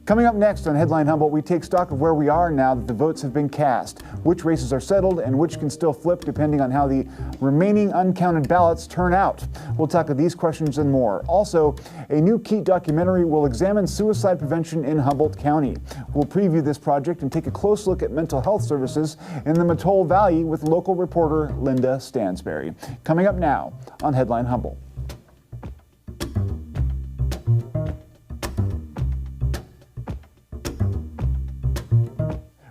Coming up next on Headline Humboldt, we take stock of where we are now that the votes have been cast, which races are settled and which can still flip depending on how the remaining uncounted ballots turn out. We'll tackle these questions and more. Also, a new KEET documentary will examine suicide prevention in Humboldt County. We'll preview this project and take a close look at mental health services in the Mattole Valley with local reporter Linda Stansberry. Coming up now on Headline Humboldt.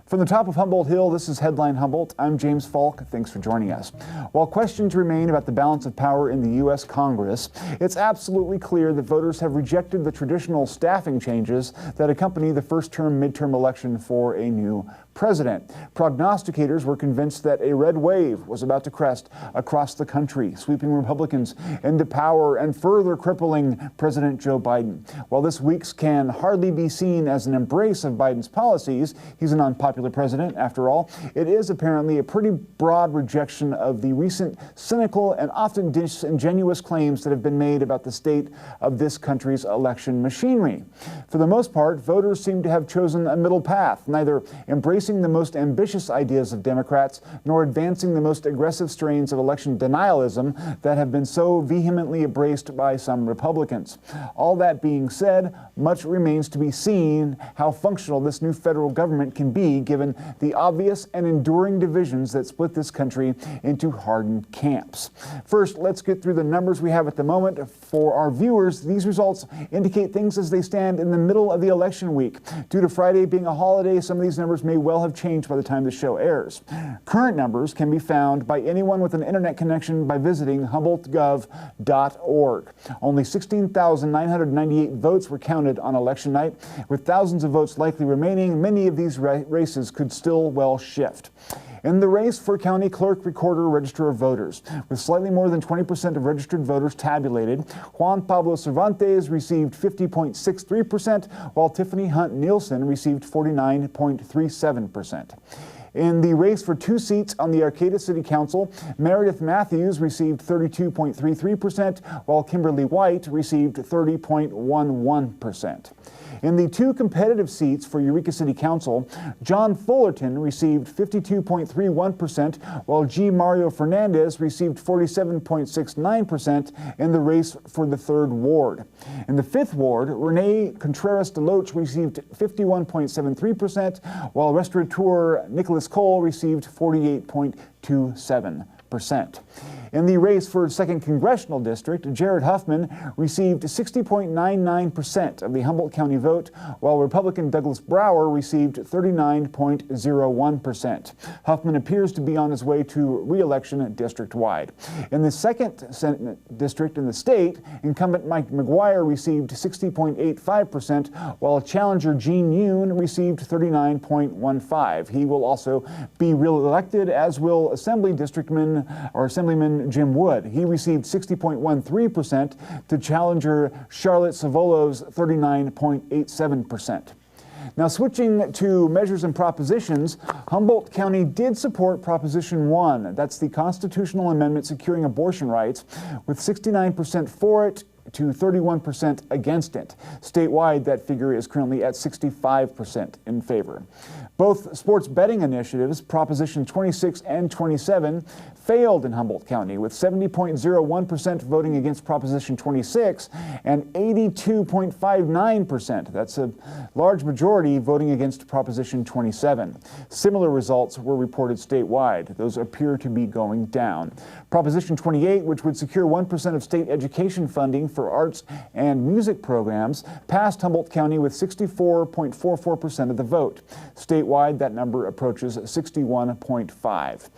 From the top of Humboldt Hill, this is Headline Humboldt. I'm James Falk. Thanks for joining us. While questions remain about the balance of power in the U.S. Congress, it's absolutely clear that voters have rejected the traditional staffing changes that accompany the first-term midterm election for a new president. Prognosticators were convinced that a red wave was about to crest across the country, sweeping Republicans into power and further crippling President Joe Biden. While this week's can hardly be seen as an embrace of Biden's policies, he's an unpopular president after all, it is apparently a pretty broad rejection of the recent cynical and often disingenuous claims that have been made about the state of this country's election machinery. For the most part, voters seem to have chosen a middle path, neither embracing the most ambitious ideas of Democrats nor advancing the most aggressive strains of election denialism that have been so vehemently embraced by some Republicans. All that being said, much remains to be seen how functional this new federal government can be given the obvious and enduring divisions that split this country into hardened camps. First, let's get through the numbers we have at the moment. For our viewers, these results indicate things as they stand in the middle of the election week. Due to Friday being a holiday, some of these numbers may well have changed by the time the show airs. Current numbers can be found by anyone with an internet connection by visiting humboldtgov.org. Only 16,998 votes were counted on election night. With thousands of votes likely remaining, many of these races could still well shift. In the race for county clerk, recorder, register of voters, with slightly more than 20% of registered voters tabulated, Juan Pablo Cervantes received 50.63%, while Tiffany Hunt Nielsen received 49.37%. In the race for 2 seats on the Arcata City Council, Meredith Matthews received 32.33%, while Kimberly White received 30.11%. In the 2 competitive seats for Eureka City Council, John Fullerton received 52.31%, while G. Mario Fernandez received 47.69% in the race for the 3rd ward. In the 5th ward, Renee Contreras DeLoach received 51.73%, while restaurateur Nicholas Cole received 48.27%. In the race for 2nd Congressional District, Jared Huffman received 60.99% of the Humboldt County vote, while Republican Douglas Brower received 39.01%. Huffman appears to be on his way to re-election district-wide. In the 2nd Senate District in the state, incumbent Mike McGuire received 60.85%, while challenger Gene Yoon received 39.15%. He will also be re-elected, as will Assemblyman Jim Wood. He received 60.13% to challenger Charlotte Savolo's 39.87%. Now, switching to measures and propositions, Humboldt County did support Proposition 1. That's the constitutional amendment securing abortion rights, with 69% for it to 31% against it. Statewide, that figure is currently at 65% in favor. Both sports betting initiatives, Proposition 26 and 27, failed in Humboldt County, with 70.01% voting against Proposition 26 and 82.59%, that's a large majority, voting against Proposition 27. Similar results were reported statewide. Those appear to be going down. Proposition 28, which would secure 1% of state education funding for arts and music programs, passed Humboldt County with 64.44% of the vote. Statewide, that number approaches 61.5%.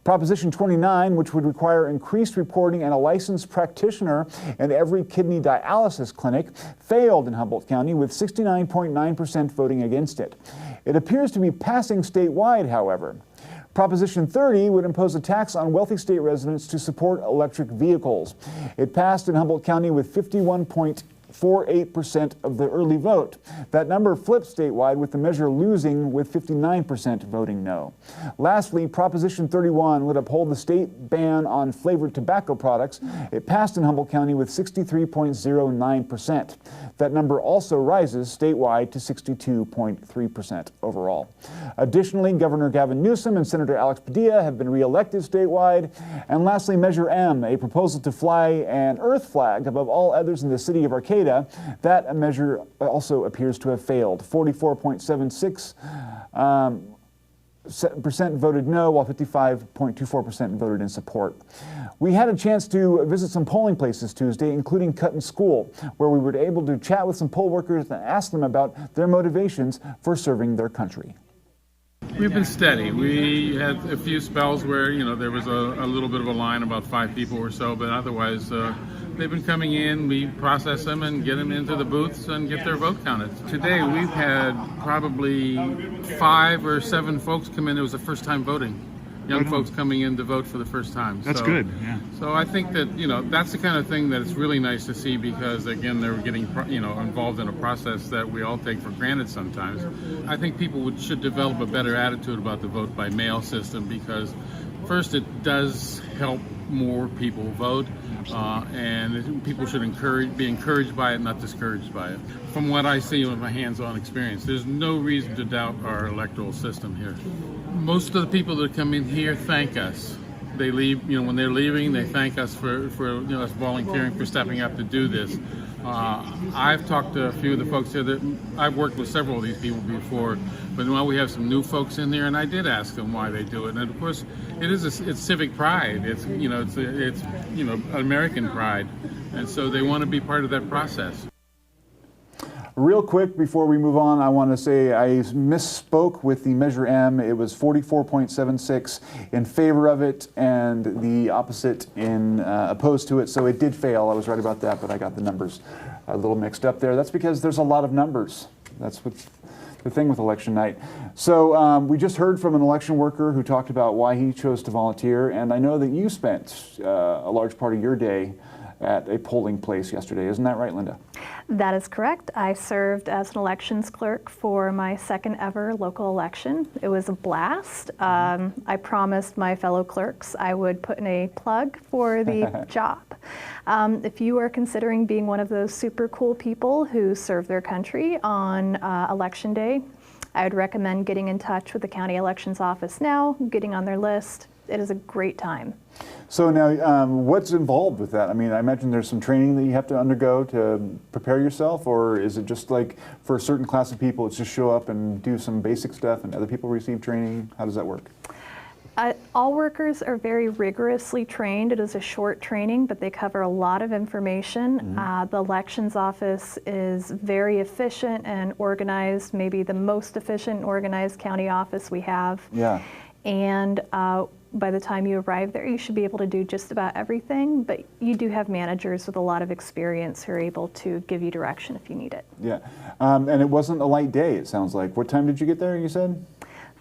Proposition 29, which would require increased reporting and a licensed practitioner in every kidney dialysis clinic, failed in Humboldt County with 69.9% voting against it. It appears to be passing statewide, however. Proposition 30 would impose a tax on wealthy state residents to support electric vehicles. It passed in Humboldt County with 51.48% of the early vote. That number flipped statewide, with the measure losing with 59% voting no. Lastly, Proposition 31 would uphold the state ban on flavored tobacco products. It passed in Humboldt County with 63.09%. That number also rises statewide to 62.3% overall. Additionally, Governor Gavin Newsom and Senator Alex Padilla have been re-elected statewide. And lastly, Measure M, a proposal to fly an Earth flag above all others in the city of Arcata. That measure also appears to have failed. 44.76% voted no, while 55.24% voted in support. We had a chance to visit some polling places Tuesday, including Cutton School, where we were able to chat with some poll workers and ask them about their motivations for serving their country. We've been steady. We had a few spells where, there was a little bit of a line, about 5 people or so, but otherwise they've been coming in. We process them and get them into the booths and get their vote counted. Today we've had probably 5 or 7 folks come in. It was the first time voting. Young folks coming in to vote for the first time. That's good, yeah. So I think that, that's the kind of thing that it's really nice to see because, again, they're getting, involved in a process that we all take for granted sometimes. I think people should develop a better attitude about the vote by mail system because, first, it does help more people vote, and people should be encouraged by it, not discouraged by it. From what I see with my hands-on experience, there's no reason to doubt our electoral system here. Most of the people that come in here thank us. They leave, when they're leaving, they thank us for us volunteering for stepping up to do this. I've talked to a few of the folks here that I've worked with several of these people before, but now we have some new folks in there, and I did ask them why they do it. And of course, it's civic pride. It's American pride, and so they want to be part of that process. Real quick, before we move on, I want to say I misspoke with the Measure M. It was 44.76 in favor of it and the opposite in opposed to it, so it did fail. I was right about that, but I got the numbers a little mixed up there. That's because there's a lot of numbers. That's what's the thing with election night. So we just heard from an election worker who talked about why he chose to volunteer, and I know that you spent a large part of your day at a polling place yesterday. Isn't that right, Linda? That is correct. I served as an elections clerk for my second ever local election. It was a blast. I promised my fellow clerks I would put in a plug for the job. If you are considering being one of those super cool people who serve their country on election day, I would recommend getting in touch with the county elections office now, getting on their list. It is a great time. So now, what's involved with that? I mean, I imagine there's some training that you have to undergo to prepare yourself, or is it just like for a certain class of people, it's just show up and do some basic stuff and other people receive training? How does that work? All workers are very rigorously trained. It is a short training, but they cover a lot of information. Mm-hmm. The elections office is very efficient and organized, maybe the most efficient and organized county office we have. Yeah. And by the time you arrive there, you should be able to do just about everything, but you do have managers with a lot of experience who are able to give you direction if you need it. Yeah, and it wasn't a light day, it sounds like. What time did you get there, you said?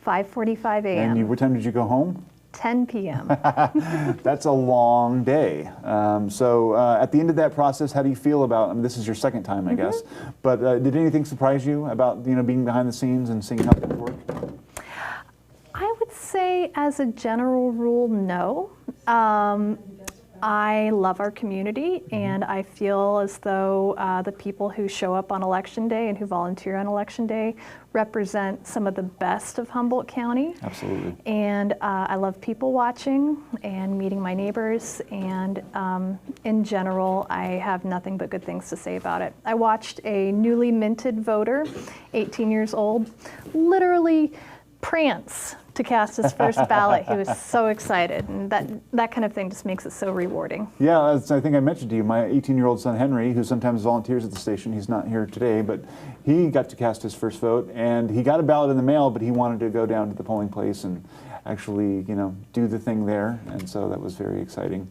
5:45 a.m. And what time did you go home? 10 p.m. That's a long day. So at the end of that process, how do you feel about, I mean, this is your second time, I guess, but did anything surprise you about, being behind the scenes and seeing how things work? I would say, as a general rule, no. I love our community, and I feel as though the people who show up on Election Day and who volunteer on Election Day represent some of the best of Humboldt County. Absolutely. And I love people watching and meeting my neighbors, and in general, I have nothing but good things to say about it. I watched a newly minted voter, 18 years old, literally prance to cast his first ballot. He was so excited, and that kind of thing just makes it so rewarding. Yeah, I think I mentioned to you, my 18-year-old son Henry, who sometimes volunteers at the station, he's not here today, but he got to cast his first vote, and he got a ballot in the mail, but he wanted to go down to the polling place and actually, do the thing there, and so that was very exciting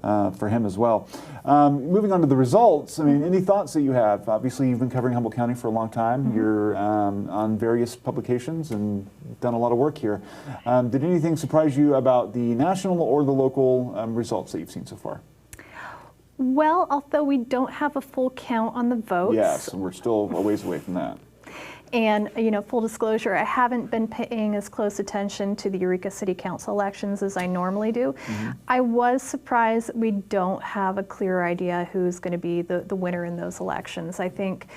for him as well. Moving on to the results, I mean, any thoughts that you have? Obviously, you've been covering Humboldt County for a long time. Mm-hmm. You're on various publications and done a lot of work here. Did anything surprise you about the national or the local results that you've seen so far? Well, although we don't have a full count on the votes. Yes, and we're still a ways away from that. And, full disclosure, I haven't been paying as close attention to the Eureka City Council elections as I normally do. I was surprised that we don't have a clear idea who's going to be the winner in those elections. I think,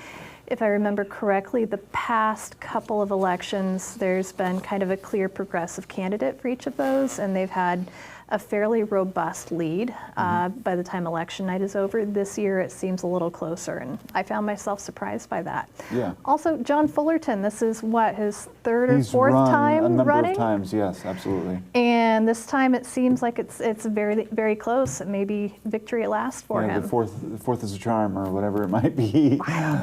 if I remember correctly, the past couple of elections, there's been kind of a clear progressive candidate for each of those, and they've had a fairly robust lead by the time election night is over. This year it seems a little closer, and I found myself surprised by that. Yeah. Also, John Fullerton, this is what, his third or He's fourth run time a number running? of times, yes, absolutely. And this time it seems like it's very, very close. Maybe victory at last for him. The fourth is a charm, or whatever it might be. I don't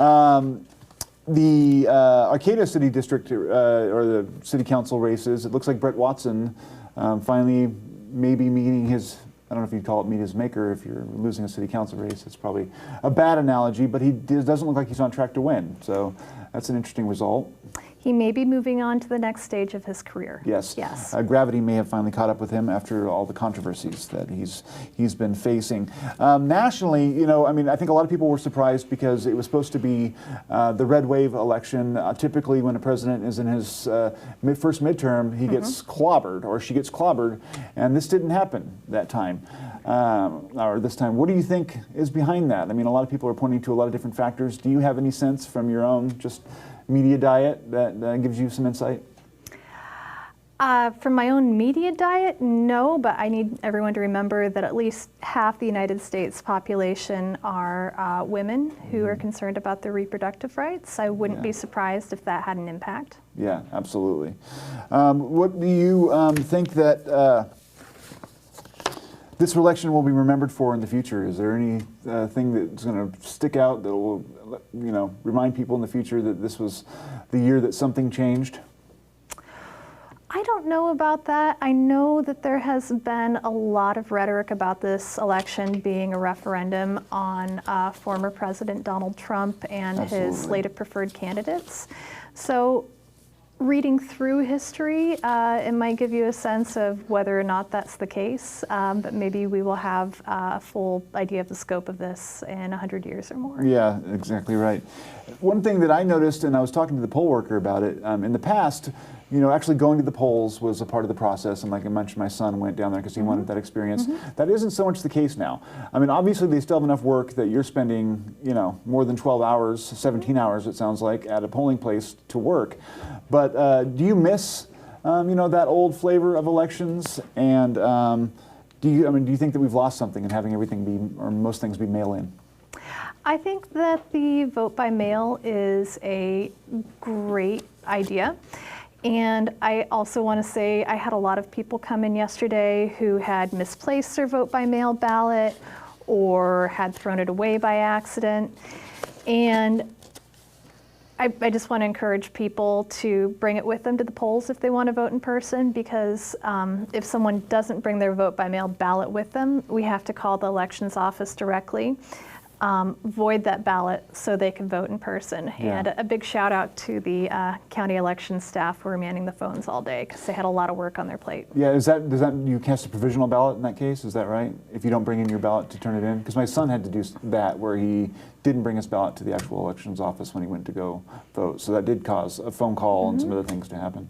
know. The Arcata City District, or the City Council races, it looks like Brett Watson finally maybe meeting his, I don't know if you'd call it meet his maker if you're losing a City Council race. It's probably a bad analogy, but he doesn't look like he's on track to win. So that's an interesting result. He may be moving on to the next stage of his career. Yes. Yes. Gravity may have finally caught up with him after all the controversies that he's been facing. Nationally, I think a lot of people were surprised because it was supposed to be the red wave election. Typically, when a president is in his first midterm, he gets clobbered, or she gets clobbered, and this didn't happen that time. Or this time. What do you think is behind that? I mean, a lot of people are pointing to a lot of different factors. Do you have any sense from your own just media diet that gives you some insight? From my own media diet, no, but I need everyone to remember that at least half the United States population are women who are concerned about their reproductive rights. I wouldn't be surprised if that had an impact. Yeah, absolutely. What do you think that this election will be remembered for in the future? Is there any thing that's going to stick out that will, remind people in the future that this was the year that something changed? I don't know about that. I know that there has been a lot of rhetoric about this election being a referendum on former President Donald Trump and his slate of preferred candidates. So reading through history, it might give you a sense of whether or not that's the case, but maybe we will have a full idea of the scope of this in 100 years or more. Yeah, exactly right. One thing that I noticed, and I was talking to the poll worker about it, in the past, actually going to the polls was a part of the process, and like I mentioned, my son went down there because he wanted that experience. That isn't so much the case now. I mean, obviously they still have enough work that you're spending, more than 12 hours, 17 hours it sounds like, at a polling place to work. But do you miss, that old flavor of elections? And do you think that we've lost something in having everything be, or most things be mail-in? I think that the vote by mail is a great idea. And I also want to say I had a lot of people come in yesterday who had misplaced their vote by mail ballot or had thrown it away by accident. And I just want to encourage people to bring it with them to the polls if they want to vote in person, because if someone doesn't bring their vote by mail ballot with them, we have to call the elections office directly. Void that ballot so they can vote in person. Yeah. And a big shout out to the county election staff who were manning the phones all day because they had a lot of work on their plate. Yeah, does that you cast a provisional ballot in that case? Is that right? If you don't bring in your ballot to turn it in? Because my son had to do that where he didn't bring his ballot to the actual elections office when he went to go vote. So that did cause a phone call and some other things to happen.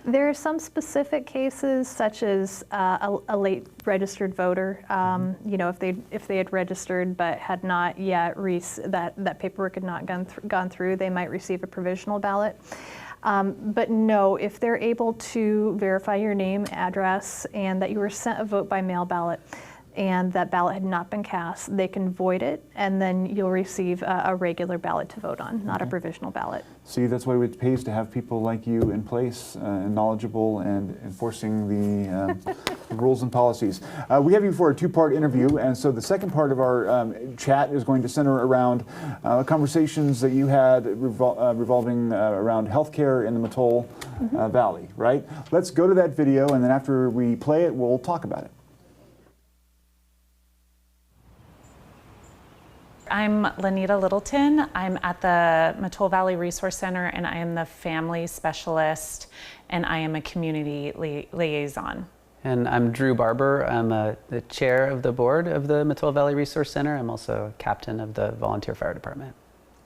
There are some specific cases, such as a late registered voter. If they had registered but had not yet that paperwork had not gone through, they might receive a provisional ballot. But no, if they're able to verify your name, address, and that you were sent a vote by mail ballot, and that ballot had not been cast, they can void it, and then you'll receive a regular ballot to vote on, not a provisional ballot. See, that's why it pays to have people like you in place, and knowledgeable and enforcing the rules and policies. We have you for a two-part interview, and so the second part of our chat is going to center around conversations that you had revolving around healthcare in the Mattole Valley, right? Let's go to that video, and then after we play it, we'll talk about it. I'm Lanita Littleton. I'm at the Mattole Valley Resource Center, and I am the family specialist, and I am a community liaison. And I'm Drew Barber. I'm the chair of the board of the Mattole Valley Resource Center. I'm also captain of the volunteer fire department.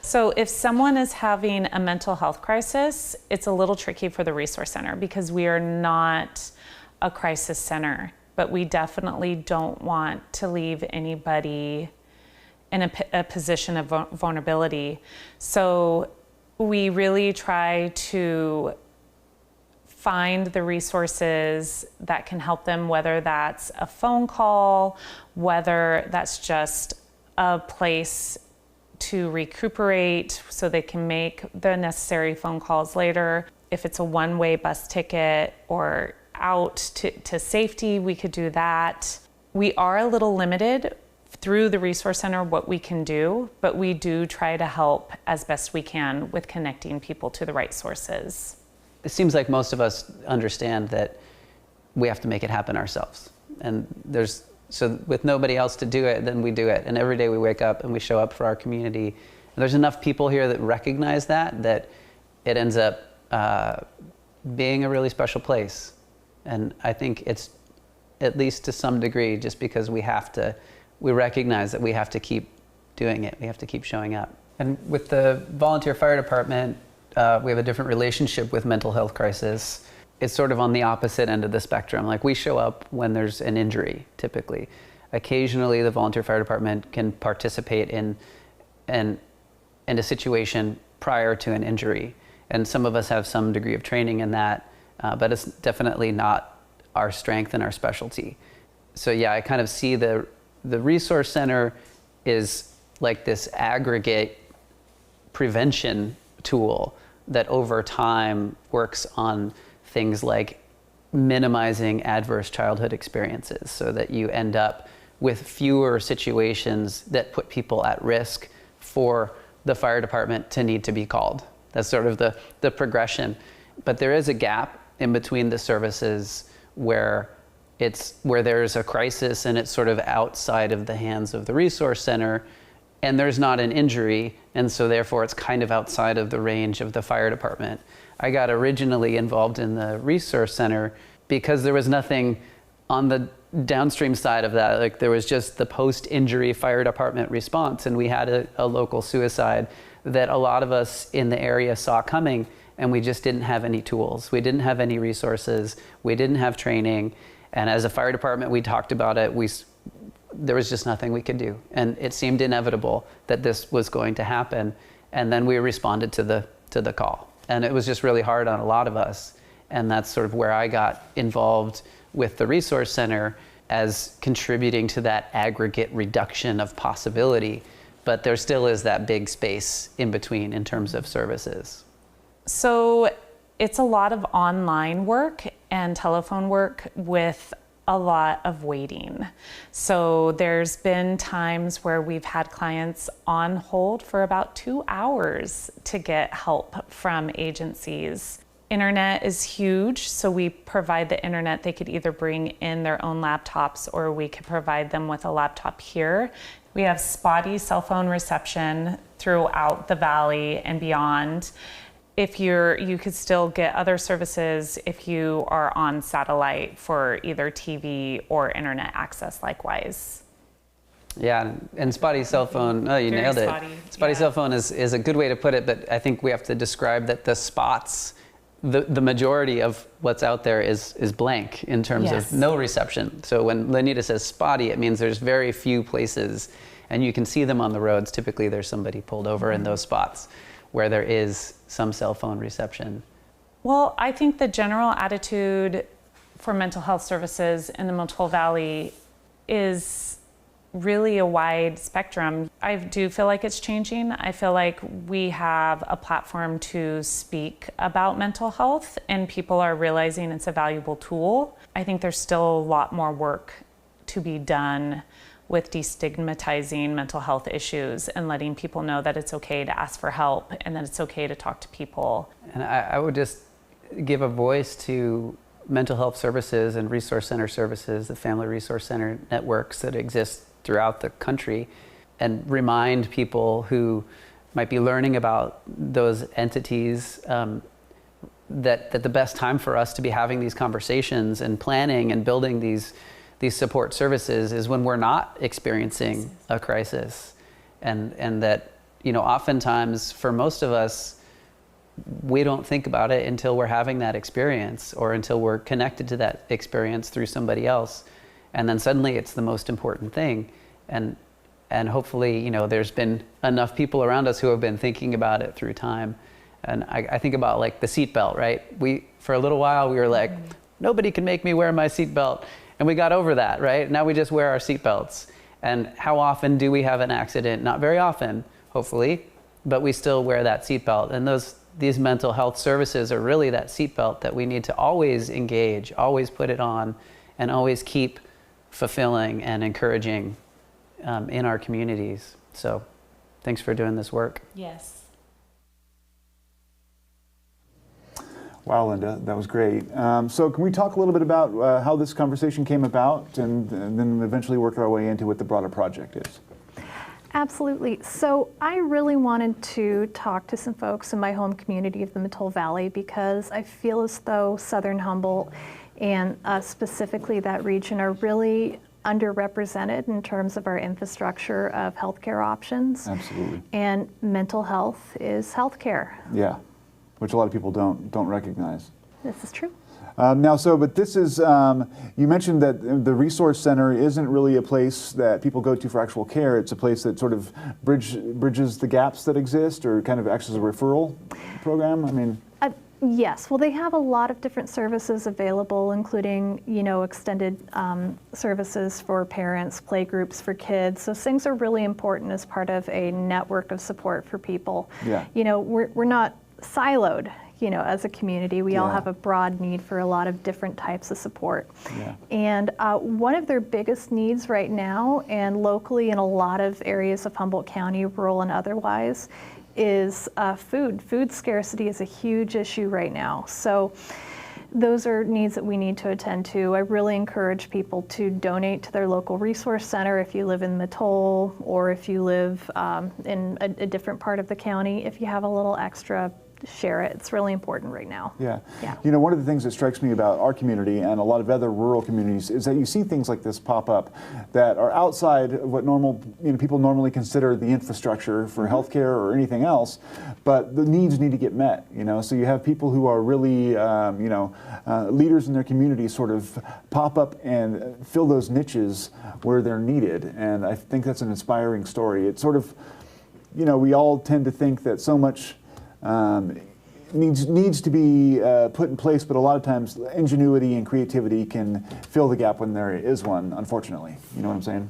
So if someone is having a mental health crisis, it's a little tricky for the resource center because we are not a crisis center, but we definitely don't want to leave anybody in a position of vulnerability. So we really try to find the resources that can help them, whether that's a phone call, whether that's just a place to recuperate so they can make the necessary phone calls later. If it's a one-way bus ticket or out to safety, we could do that. We are a little limited through the resource center what we can do, but we do try to help as best we can with connecting people to the right sources. It seems like most of us understand that we have to make it happen ourselves. And so with nobody else to do it, then we do it. And every day we wake up and we show up for our community. And there's enough people here that recognize that it ends up being a really special place. And I think it's, at least to some degree, just because we recognize that we have to keep doing it. We have to keep showing up. And with the volunteer fire department, we have a different relationship with mental health crisis. It's sort of on the opposite end of the spectrum. Like, we show up when there's an injury, typically. Occasionally, the volunteer fire department can participate in a situation prior to an injury. And some of us have some degree of training in that, but it's definitely not our strength and our specialty. So yeah, I kind of see the resource center is like this aggregate prevention tool that over time works on things like minimizing adverse childhood experiences so that you end up with fewer situations that put people at risk for the fire department to need to be called. That's sort of the progression. But there is a gap in between the services where there's a crisis and it's sort of outside of the hands of the resource center, and there's not an injury, and so therefore it's kind of outside of the range of the fire department. I got originally involved in the resource center because there was nothing on the downstream side of that. Like, there was just the post-injury fire department response, and we had a local suicide that a lot of us in the area saw coming, and we just didn't have any tools. We didn't have any resources. We didn't have training. And as a fire department, we talked about it. There was just nothing we could do. And it seemed inevitable that this was going to happen. And then we responded to the call. And it was just really hard on a lot of us. And that's sort of where I got involved with the resource center, as contributing to that aggregate reduction of possibility. But there still is that big space in between in terms of services. So it's a lot of online work and telephone work with a lot of waiting. So there's been times where we've had clients on hold for about 2 hours to get help from agencies. Internet is huge, so we provide the internet. They could either bring in their own laptops or we could provide them with a laptop here. We have spotty cell phone reception throughout the valley and beyond. You could still get other services if you are on satellite for either TV or internet access likewise. Yeah, and spotty cell phone, you Very nailed it. spotty, Cell phone is a good way to put it, but I think we have to describe that the spots, the majority of what's out there is blank in terms Yes. of no reception. So when Lenita says spotty, it means there's very few places, and you can see them on the roads. Typically there's somebody pulled over in those spots where there is some cell phone reception. Well, I think the general attitude for mental health services in the Mattole Valley is really a wide spectrum. I do feel like it's changing. I feel like we have a platform to speak about mental health and people are realizing it's a valuable tool. I think there's still a lot more work to be done with destigmatizing mental health issues and letting people know that it's okay to ask for help and that it's okay to talk to people. And I would just give a voice to mental health services and resource center services, the family resource center networks that exist throughout the country, and remind people who might be learning about those entities that the best time for us to be having these conversations and planning and building these support services is when we're not experiencing a crisis, and that oftentimes for most of us, we don't think about it until we're having that experience or until we're connected to that experience through somebody else. And then suddenly it's the most important thing. And hopefully, there's been enough people around us who have been thinking about it through time. And I think about like the seatbelt, right? For a little while, we were like, nobody can make me wear my seatbelt. And we got over that, right? Now we just wear our seatbelts. And how often do we have an accident? Not very often, hopefully, but we still wear that seatbelt. And these mental health services are really that seatbelt that we need to always engage, always put it on, and always keep fulfilling and encouraging in our communities. So thanks for doing this work. Yes. Wow, Linda, that was great. So can we talk a little bit about how this conversation came about and then eventually work our way into what the broader project is? Absolutely. So I really wanted to talk to some folks in my home community of the Mattole Valley because I feel as though Southern Humboldt and specifically that region are really underrepresented in terms of our infrastructure of healthcare options. Absolutely. And mental health is healthcare. Yeah, which a lot of people don't recognize. This is true. But this is, you mentioned that the Resource Center isn't really a place that people go to for actual care. It's a place that sort of bridges the gaps that exist or kind of acts as a referral program. I mean. Yes, well, they have a lot of different services available, including, extended services for parents, play groups for kids. So things are really important as part of a network of support for people. Yeah. We're not siloed, as a community. We all Yeah. have a broad need for a lot of different types of support. Yeah. And one of their biggest needs right now, and locally in a lot of areas of Humboldt County, rural and otherwise, is food. Food scarcity is a huge issue right now. So those are needs that we need to attend to. I really encourage people to donate to their local resource center if you live in Mattole or if you live in a different part of the county. If you have a little extra, share it. It's really important right now. Yeah. Yeah. One of the things that strikes me about our community and a lot of other rural communities is that you see things like this pop up that are outside of what people normally consider the infrastructure for healthcare or anything else, but the needs need to get met. So you have people who are really leaders in their community sort of pop up and fill those niches where they're needed, and I think that's an inspiring story. It's sort of, we all tend to think that so much needs to be put in place, but a lot of times ingenuity and creativity can fill the gap when there is one, unfortunately. You know what I'm saying?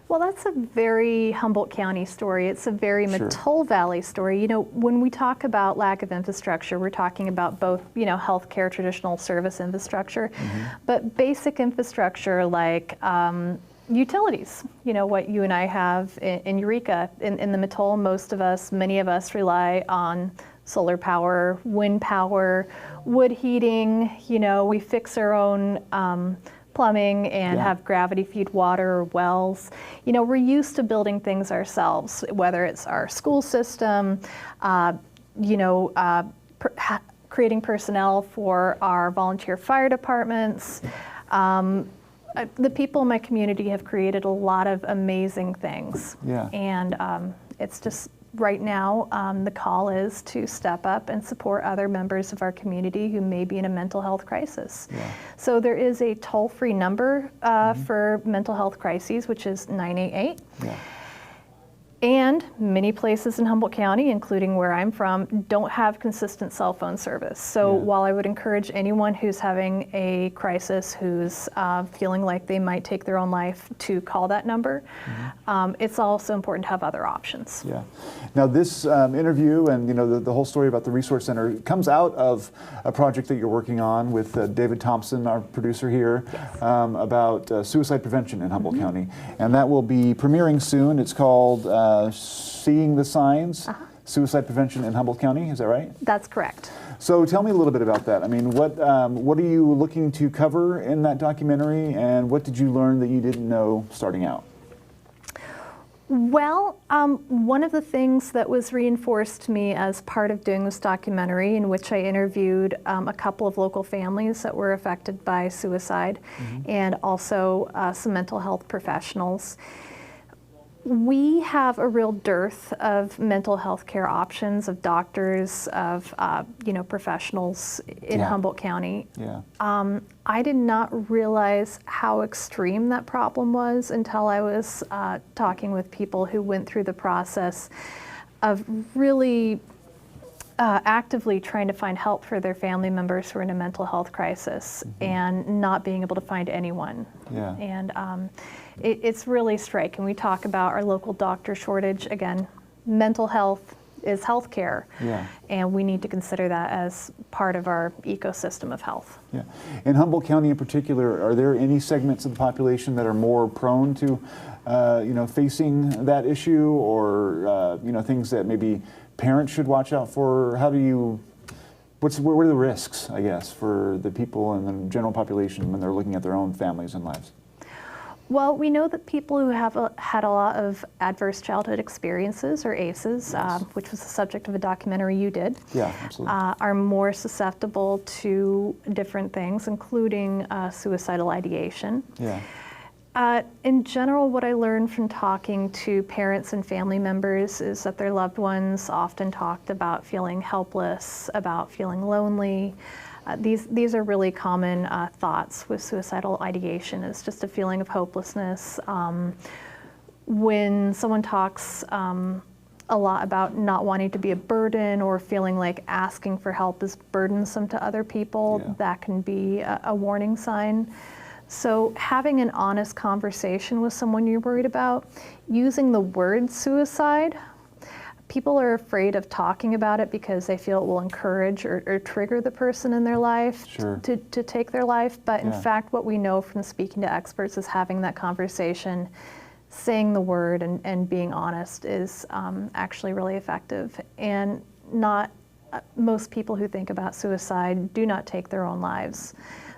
Well, that's a very Humboldt County story. It's a very Sure. Mattole Valley story. When we talk about lack of infrastructure, we're talking about both, healthcare, traditional service infrastructure, but basic infrastructure like utilities, what you and I have in Eureka. In the Mattole, many of us rely on solar power, wind power, wood heating. We fix our own plumbing and have gravity feed water or wells. We're used to building things ourselves, whether it's our school system, creating personnel for our volunteer fire departments. The people in my community have created a lot of amazing things. Yeah. And it's just right now, the call is to step up and support other members of our community who may be in a mental health crisis. Yeah. So there is a toll-free number for mental health crises, which is 988. Yeah. And many places in Humboldt County, including where I'm from, don't have consistent cell phone service. So while I would encourage anyone who's having a crisis, who's feeling like they might take their own life, to call that number, it's also important to have other options. Yeah. Now this interview and the whole story about the Resource Center comes out of a project that you're working on with David Thompson, our producer here, about suicide prevention in Humboldt County. And that will be premiering soon. It's called Seeing the Signs, Suicide Prevention in Humboldt County, is that right? That's correct. So tell me a little bit about that. I mean, what are you looking to cover in that documentary, and what did you learn that you didn't know starting out? Well, one of the things that was reinforced to me as part of doing this documentary, in which I interviewed a couple of local families that were affected by suicide, and also some mental health professionals, We have a real dearth of mental health care options, of doctors, of professionals in Yeah. Humboldt County. Yeah. I did not realize how extreme that problem was until I was talking with people who went through the process of really actively trying to find help for their family members who are in a mental health crisis and not being able to find anyone. Yeah. And it's really striking. We talk about our local doctor shortage. Again, mental health is healthcare, Yeah. and we need to consider that as part of our ecosystem of health. Yeah. In Humboldt County in particular, are there any segments of the population that are more prone to, facing that issue, or things that maybe parents should watch out for? How do you? What are the risks, I guess, for the people in the general population when they're looking at their own families and lives? Well, we know that people who have had a lot of adverse childhood experiences, or ACEs, which was the subject of a documentary you did, Yeah, absolutely. are more susceptible to different things, including suicidal ideation. Yeah. In general, what I learned from talking to parents and family members is that their loved ones often talked about feeling helpless, about feeling lonely. These are really common thoughts with suicidal ideation. It's just a feeling of hopelessness. When someone talks a lot about not wanting to be a burden, or feeling like asking for help is burdensome to other people, Yeah. that can be a warning sign. So having an honest conversation with someone you're worried about, using the word suicide. People are afraid of talking about it because they feel it will encourage or trigger the person in their life Sure. to take their life. But in Yeah. fact, what we know from speaking to experts is having that conversation, saying the word, and being honest is actually really effective. And not most people who think about suicide do not take their own lives.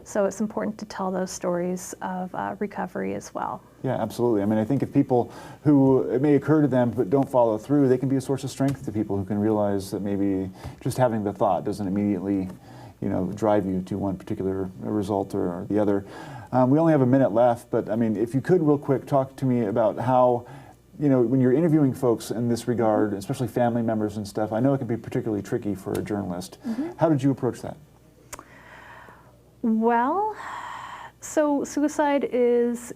So it's important to tell those stories of recovery as well. Yeah, absolutely. I mean, I think if people who it may occur to them but don't follow through, they can be a source of strength to people who can realize that maybe just having the thought doesn't immediately, drive you to one particular result or the other. We only have a minute left, but I mean, if you could real quick talk to me about how, when you're interviewing folks in this regard, especially family members and stuff, I know it can be particularly tricky for a journalist. How did you approach that? Well, so suicide is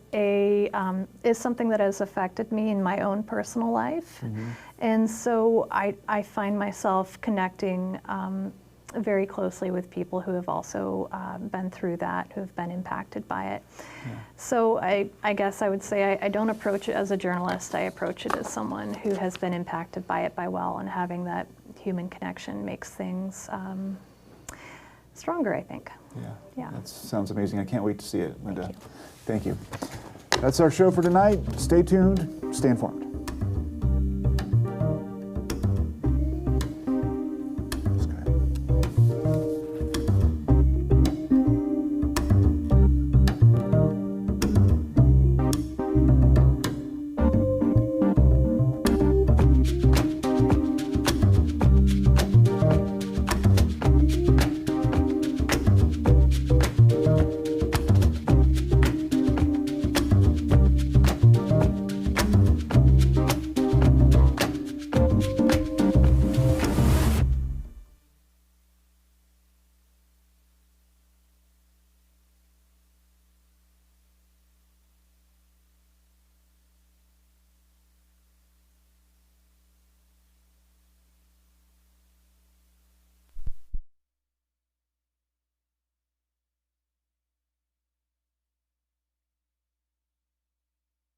something that has affected me in my own personal life. And so I find myself connecting very closely with people who have also been through that, who have been impacted by it. Yeah. So I guess I would say I don't approach it as a journalist. I approach it as someone who has been impacted by it and having that human connection makes things stronger, I think. Yeah. That sounds amazing. I can't wait to see it, Linda. Thank you. That's our show for tonight. Stay tuned. Stay informed.